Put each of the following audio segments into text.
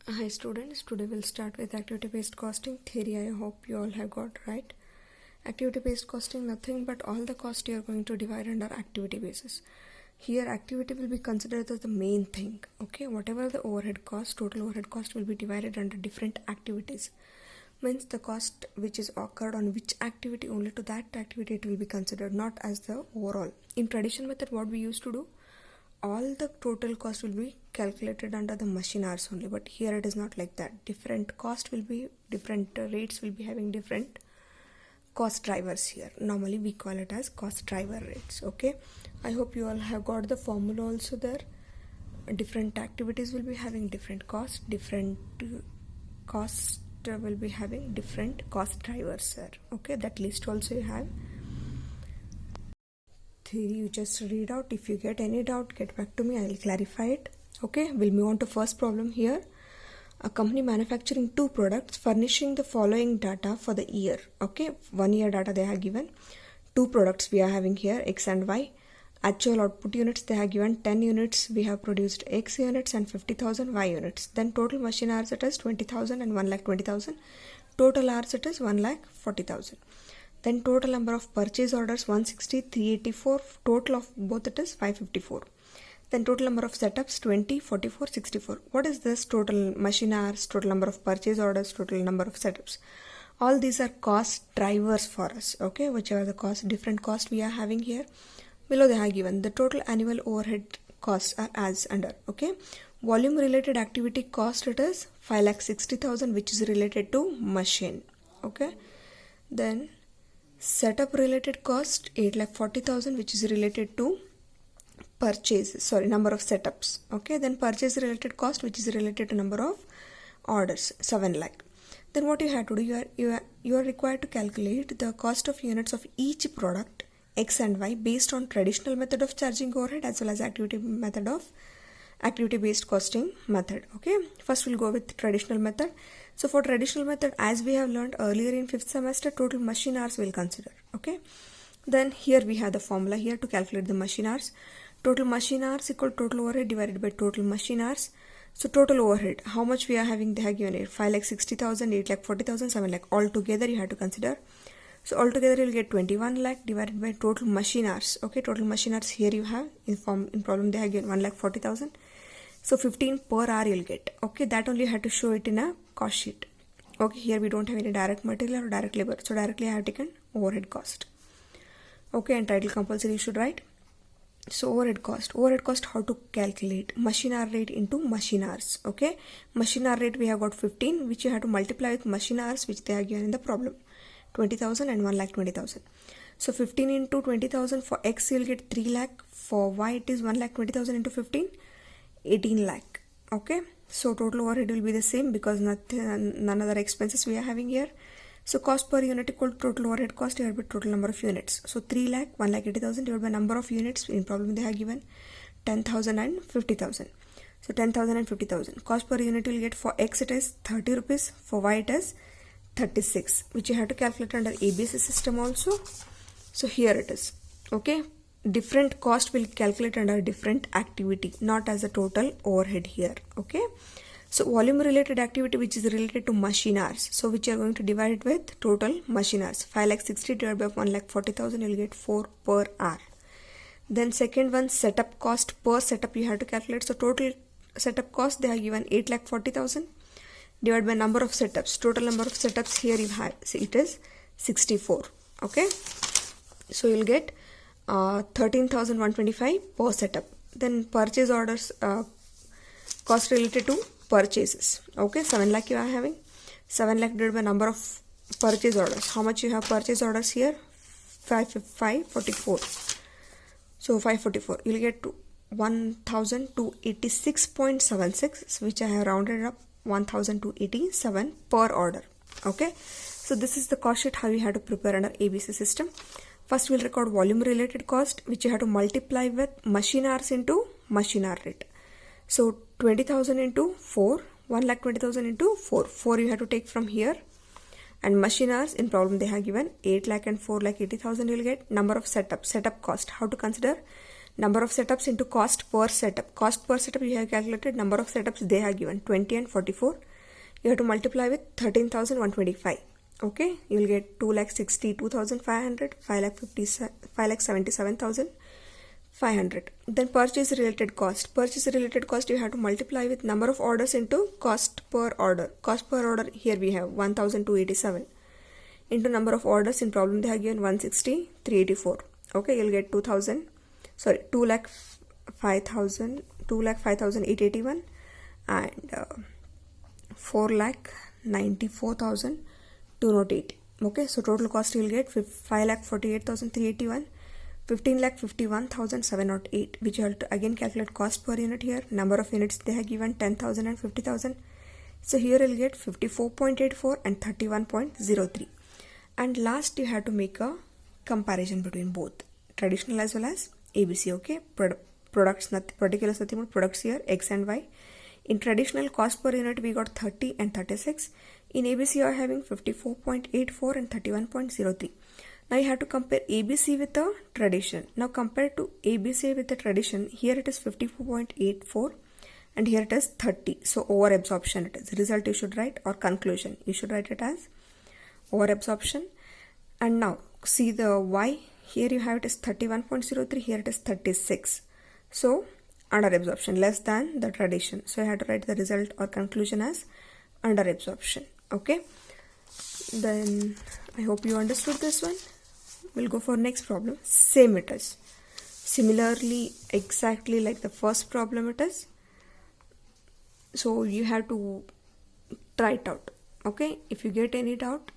Hi students, today we'll start with activity based costing theory. I hope you all have got right. Activity based costing, nothing but all the cost you are going to divide under activity basis. Here activity will be considered as the main thing. Okay, whatever the overhead cost, total overhead cost will be divided under different activities. Means the cost which is occurred on which activity, only to that activity it will be considered, not as the overall. In traditional method, what we used to do, all the total cost will be calculated under the machine hours only, but here it is not like that. Different cost will be different, rates will be having different cost drivers here. Normally we call it as cost driver rates. Okay, I hope you all have got the formula also there. Different activities will be having different cost, different cost will be having different cost drivers here. Okay, that list also you have. Theory you just read out. If you get any doubt, get back to me, I will clarify it. Okay, we'll move on to first problem here. A company manufacturing two products furnishing the following data for the year. Okay, 1 year data they have given. Two products we are having here, X and Y. Actual output units they have given 10 units. We have produced X units and 50,000 Y units. Then total machine hours it is 20,000 and 1,20,000. Total hours it is 1,40,000. Then total number of purchase orders 160, 384. Total of both it is 554. Then total number of setups 20, 44, 64. What is this? Total machine hours, total number of purchase orders, total number of setups. All these are cost drivers for us. Okay, whichever the cost, different cost we are having here. Below they have given the total annual overhead costs are as under. Okay, volume related activity cost it is 5,60,000, which is related to machine. Okay, then setup related cost 8,40,000, which is related to number of setups. Okay, then purchase related cost, which is related to number of orders, 7 lakh. Then what you have to do, you are required to calculate the cost of units of each product X and Y based on traditional method of charging overhead as well as activity based costing method. Okay, first we'll go with traditional method. So for traditional method, as we have learned earlier in 5th semester, total machine hours we'll consider. Okay, then here we have the formula here to calculate the machine hours. Total machine hours equal total overhead divided by total machine hours. So total overhead, how much we are having, they have given it 5,60,000, 8,40,000, 7 lakh. All together you have to consider. So altogether you'll get 21 lakh divided by total machine hours. Okay, total machine hours here you have in problem they have given 1,40,000. So 15 per hour you'll get. Okay, that only you have to show it in a cost sheet. Okay, here we don't have any direct material or direct labor, so directly I have taken overhead cost. Okay, and title compulsory you should write. So overhead cost how to calculate? Machine hour rate into machine hours. Okay, machine hour rate we have got 15, which you have to multiply with machine hours which they are given in the problem, 20,000 and 1,20,000. So 15 into 20,000 for X you'll get 3 lakh. For Y it is 1,20,000 into 15, 18 lakh. Okay, so total overhead will be the same because none other expenses we are having here. So cost per unit equal to total overhead cost divided by total number of units. So 3 lakh, 1,80,000 divided by number of units. In problem they have given 10,000 and 50,000. So 10,000 and 50,000. Cost per unit will get for X it is 30 rupees. For Y it is 36, which you have to calculate under ABC system also. So here it is. Okay, different cost will calculate under different activity, not as a total overhead here. Okay, so volume related activity which is related to machine hours, so which you are going to divide it with total machine hours. 5,60,000 divided by 1,40,000 you will get 4 per hour. Then second one, setup cost per setup you have to calculate. So total setup cost they have given 8,40,000 divided by number of setups. Total number of setups here you have, so it is 64. Okay, so you'll get 13,125 per setup. Then purchase orders cost related to purchases. Okay, 7 lakh you are having. 7 lakh divided by number of purchase orders. How much you have purchase orders here? 544. So 544 you'll get to 1,286.76, which I have rounded up 1,287 per order. Okay, so this is the cost sheet how you have to prepare under ABC system. First we'll record volume related cost, which you have to multiply with machine hours into machine hour rate. So 20,000 into 4, 1,20,000 into 4. 4 you have to take from here. And machine hours in problem they have given 8 lakh and 4,80,000 you will get. Number of setup cost, how to consider? Number of setups into cost per setup. Cost per setup you have calculated, number of setups they have given 20 and 44. You have to multiply with 13,125. Okay, you will get 2,62,500, 5,77,500. Then purchase related cost. Purchase related cost you have to multiply with number of orders into cost per order. Cost per order here we have 1,287 into number of orders. In problem they have given 160, 384. Okay, you'll get 2,05,881 and 4,94,208. Okay, so total cost you will get 5,48,381, 15,51,708, which you have to again calculate cost per unit here. Number of units they have given 10,000 and 50,000. So here you will get 54.84 and 31.03. And last you have to make a comparison between both traditional as well as ABC. Okay, products, particulars, nothing but products here, X and Y. In traditional, cost per unit we got 30 and 36. In ABC you are having 54.84 and 31.03. Now you have to compare ABC with the tradition. Now compared to ABC with the tradition, here it is 54.84 and here it is 30. So over absorption it is. Result you should write, or conclusion you should write it as over absorption. And now see the Y. Here you have it is 31.03, here it is 36. So under absorption, less than the tradition. So I have to write the result or conclusion as under absorption. Okay, then I hope you understood this one. We'll go for next problem. Same it is. Similarly, exactly like the first problem it is. So you have to try it out. Okay, if you get any doubt,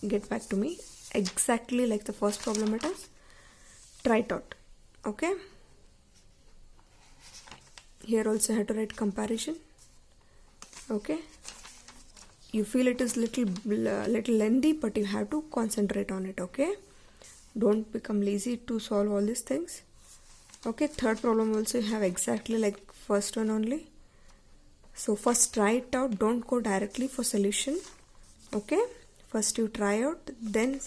get back to me. Exactly like the first problem it is. Try it out. Okay, here also I have to write comparison. Okay, you feel it is little lengthy, but you have to concentrate on it. Okay, don't become lazy to solve all these things. Okay, third problem also you have exactly like first one only. So first try it out, don't go directly for solution. Okay, first you try out, then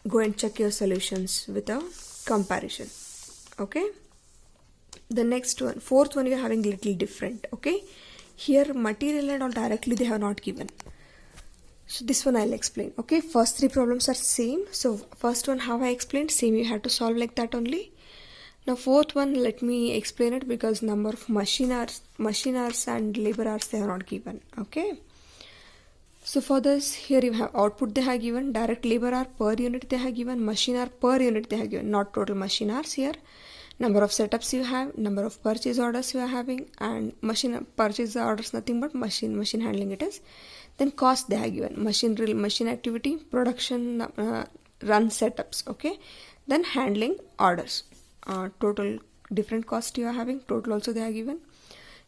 go and check your solutions with a comparison. Okay, the next one, fourth one, you are having little different. Okay, here material and all directly they have not given. So this one I'll explain. Okay, first three problems are same. So first one how I explained, same you have to solve like that only. Now fourth one, let me explain it because number of machine hours and labor hours they are not given. Okay, so for this, here you have output they have given, direct labor hour per unit they have given, machine hour per unit they have given, not total machine hours here. Number of setups you have, number of purchase orders you are having, and machine purchase orders nothing but machine handling it is. Then cost they have given, machine activity, production run setups. Okay, then handling orders, total different cost you are having, total also they are given.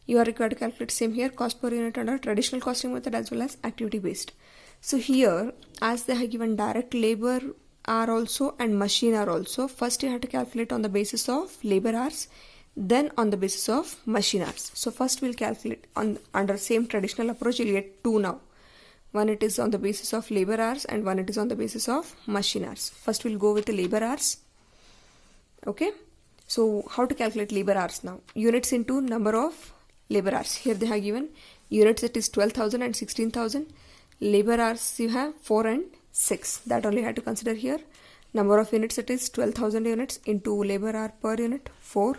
You are required to calculate same here, cost per unit under traditional costing method as well as activity based. So here, as they have given direct labor hour also and machine hour also, first you have to calculate on the basis of labor hours, then on the basis of machine hours. So first we'll calculate under same traditional approach. You'll get two now. One it is on the basis of labor hours and one it is on the basis of machine hours. First we'll go with the labor hours. Okay, so how to calculate labor hours now? Units into number of labor hours. Here they have given units, it is 12,000 and 16,000. Labor hours you have 4 and 6. That only have to consider here. Number of units, it is 12,000 units into labor hour per unit 4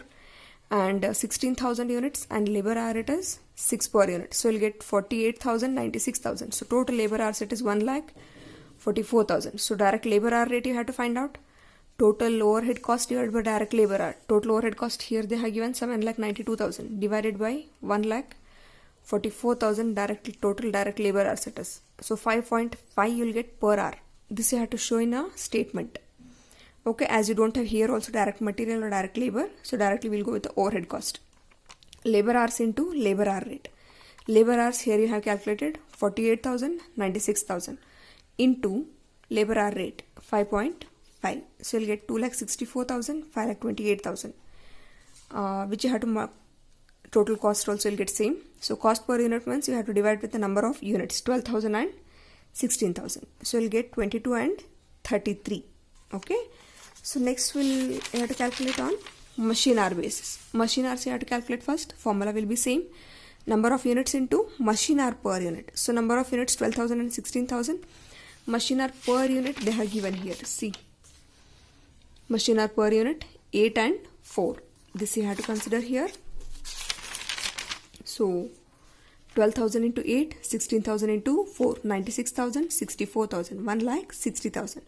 and 16,000 units, and labor hour it is 6 per unit. So you'll get 48,000, 96,000. So total labor hours it is 1,44,000. So direct labor hour rate you have to find out. Total overhead cost divided by direct labor hour. Total overhead cost here they have given 7,92,000 divided by 1,44,000 total direct labor hours it is. So 5.5 you will get per hour. This you have to show in a statement. Okay, as you don't have here also direct material or direct labor, so directly we'll go with the overhead cost. Labor hours into labor hour rate. Labor hours here you have calculated 48,000, 96,000 into labor hour rate 5.5. So you'll get 2,64,000, 5,28,000, which you have to mark. Total cost also you'll get same. So cost per unit means you have to divide with the number of units, 12,000 and 16,000. So you'll get 22 and 33. Okay. So next you have to calculate on machine hour basis. Machine hours you have to calculate first. Formula will be same. Number of units into machine hour per unit. So number of units 12,000 and 16,000. Machine hour per unit they have given here. See. Machine hour per unit 8 and 4. This you have to consider here. So 12,000 into 8, 16,000 into 4, 96,000, 64,000, 1,60,000.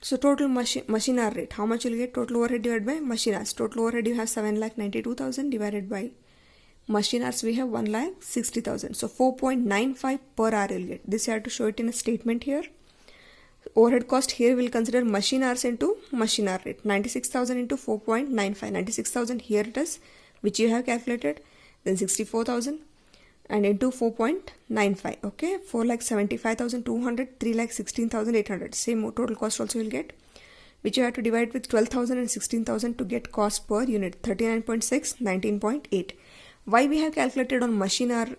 So total machine hour rate, how much you will get? Total overhead divided by machine hours. Total overhead you have 7,92,000 divided by machine hours we have 1,60,000. So 4.95 per hour you will get. This you have to show it in a statement here. Overhead cost here we will consider machine hours into machine hour rate. 96,000 into 4.95. 96,000 here it is, which you have calculated. Then 64,000 and into 4.95. Okay, 4,75,200, 3,16,800. Same total cost also you will get, which you have to divide with 12,000 and 16,000 to get cost per unit. 39.6, 19.8. Why we have calculated on machine hour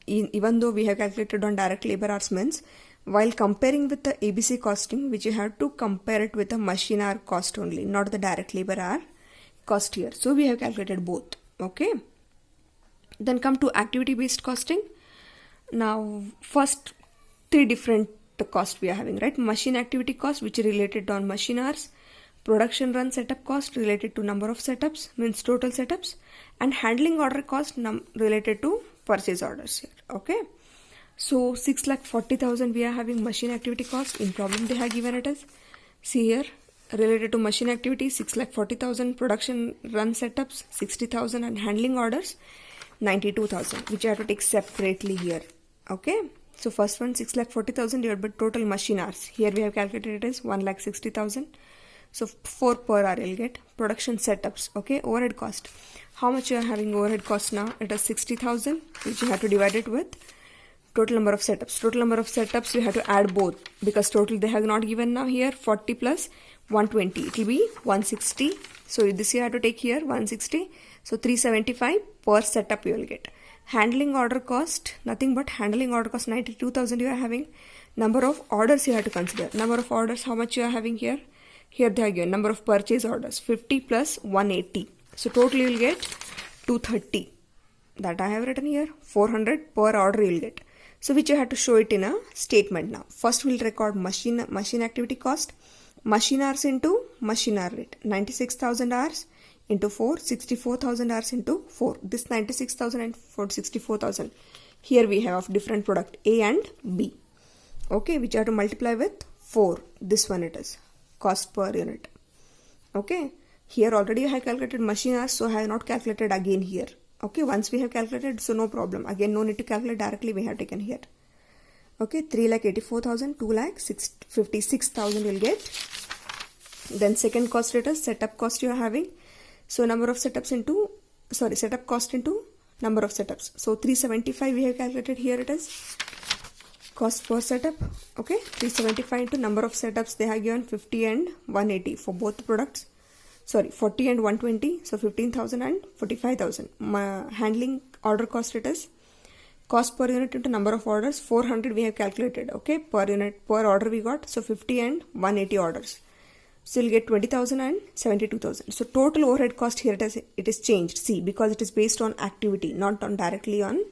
even though we have calculated on direct labor hours means while comparing with the ABC costing, which you have to compare it with the machine hour cost only, not the direct labor hour cost here. So we have calculated both. Okay. Then come to activity based costing. Now first three different cost we are having, right? Machine activity cost, which is related on machine hours. Production run setup cost related to number of setups, means total setups, and handling order cost related to purchase orders here. Okay. So 6,40,000 we are having machine activity cost. In problem they have given it as, see here, related to machine activity 6,40,000, production run setups 60,000, and handling orders 92,000, which I have to take separately here. Okay. So first one 6,40,000 divided by total machine hours. Here we have calculated it as 1,60,000. So 4 per hour you'll get. Production setups. Okay. Overhead cost. How much you are having overhead cost now? It is 60,000, which you have to divide it with total number of setups. Total number of setups you have to add both, because total they have not given now here. 40 plus 120. It will be 160. So this you have to take here 160. So 375 per setup you will get. Handling order cost, nothing but handling order cost 92,000 you are having. Number of orders you have to consider. Number of orders, how much you are having here? Here they are given number of purchase orders 50 plus 180. So total you will get 230. That I have written here. 400 per order you will get. So which you have to show it in a statement now. First we will record machine activity cost. Machine hours into machine hour rate. 96,000 hours into 4, 64,000 hours into 4. This 96,000 and 64,000. Here we have of different product A and B. Okay, which you have to multiply with 4. This one it is. Cost per unit. Okay. Here already I have calculated machine hours, so I have not calculated again here. Okay, once we have calculated, so no problem. Again, no need to calculate directly, we have taken here. Okay, 3,84,000, 2,56,000 will get. Then second cost it is setup cost you are having. So number of setups into, setup cost into number of setups. So 375 we have calculated here it is. Cost per setup. Okay, 375 into number of setups they have given 50 and 180 for both products. 40 and 120. So 15,000 and 45,000. Handling order cost it is. Cost per unit into number of orders 400 we have calculated. Okay, per unit per order we got. So 50 and 180 orders. So you'll get 20,000 and 72,000. So total overhead cost here it is changed. See, because it is based on activity, not on directly on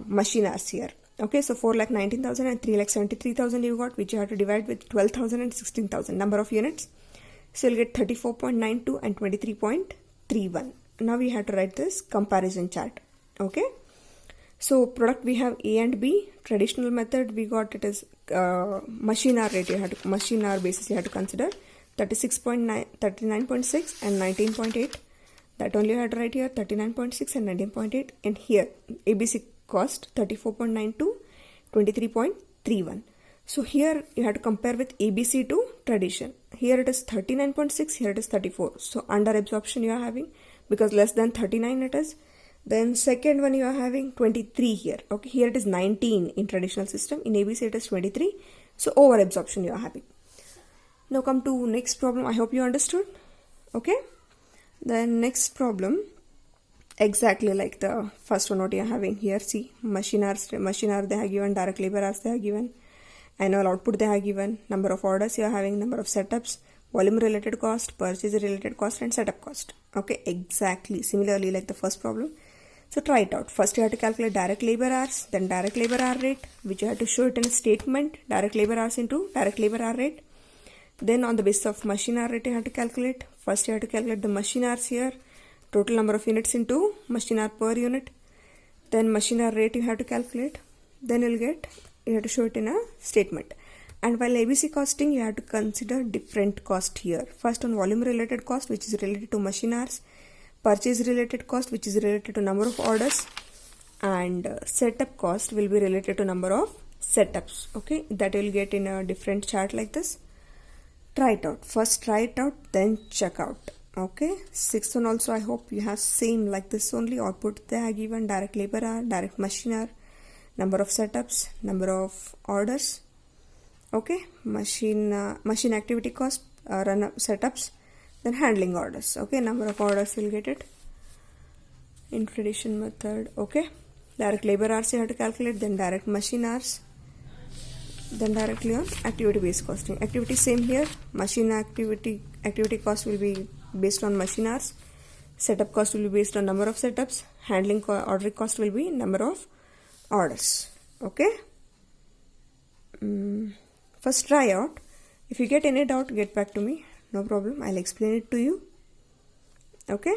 machine hours here. Okay, so 4,19,000 and 3,73,000 you got, which you have to divide with 12,000 and 16,000 number of units. So you'll get 34.92 and 23.31. Now we have to write this comparison chart. Okay. So product we have A and B. Traditional method we got it is machine hour rate. You have to machine hour basis you have to consider 36.9, 39.6 and 19.8. That only you have to write here 39.6 and 19.8. And here ABC cost 34.92, 23.31. So here you have to compare with ABC to tradition. Here it is 39.6, here it is 34. So under absorption you are having, because less than 39 it is. Then second one you are having 23 here. Okay, here it is 19 in traditional system. In ABC it is 23. So over absorption you are having. Now come to next problem. I hope you understood. Okay. Then next problem, exactly like the first one what you are having here. See, machine hours they have given, direct labor hours they have given, annual output they have given, number of orders you are having, number of setups, volume related cost, purchase related cost, and setup cost. Okay, exactly similarly like the first problem. So try it out. First you have to calculate direct labor hours, then direct labor hour rate, which you have to show it in a statement, direct labor hours into direct labor hour rate. Then on the basis of machine hour rate you have to calculate. First you have to calculate the machine hours here, total number of units into machine hour per unit. Then machine hour rate you have to calculate. Then you have to show it in a statement. And while ABC costing, you have to consider different cost here. First on volume related cost, which is related to machine hours, purchase related cost, which is related to number of orders, and setup cost will be related to number of setups. Okay, that you'll get in a different chart like this. Try it out. First try it out, then check out. Okay, sixth one also I hope you have same like this only. Output they have given direct labor hour, direct machine hour, number of setups, number of orders. Okay, machine activity cost, run up setups, then handling orders. Okay, number of orders you'll get it in traditional method. Okay, direct labor hours you have to calculate, then direct machine hours, then directly on activity based costing. Activity same here. Machine activity cost will be based on machine hours, setup cost will be based on number of setups, handling order cost will be number of orders. Okay, first try out. If you get any doubt, get back to me. No problem, I'll explain it to you. Okay.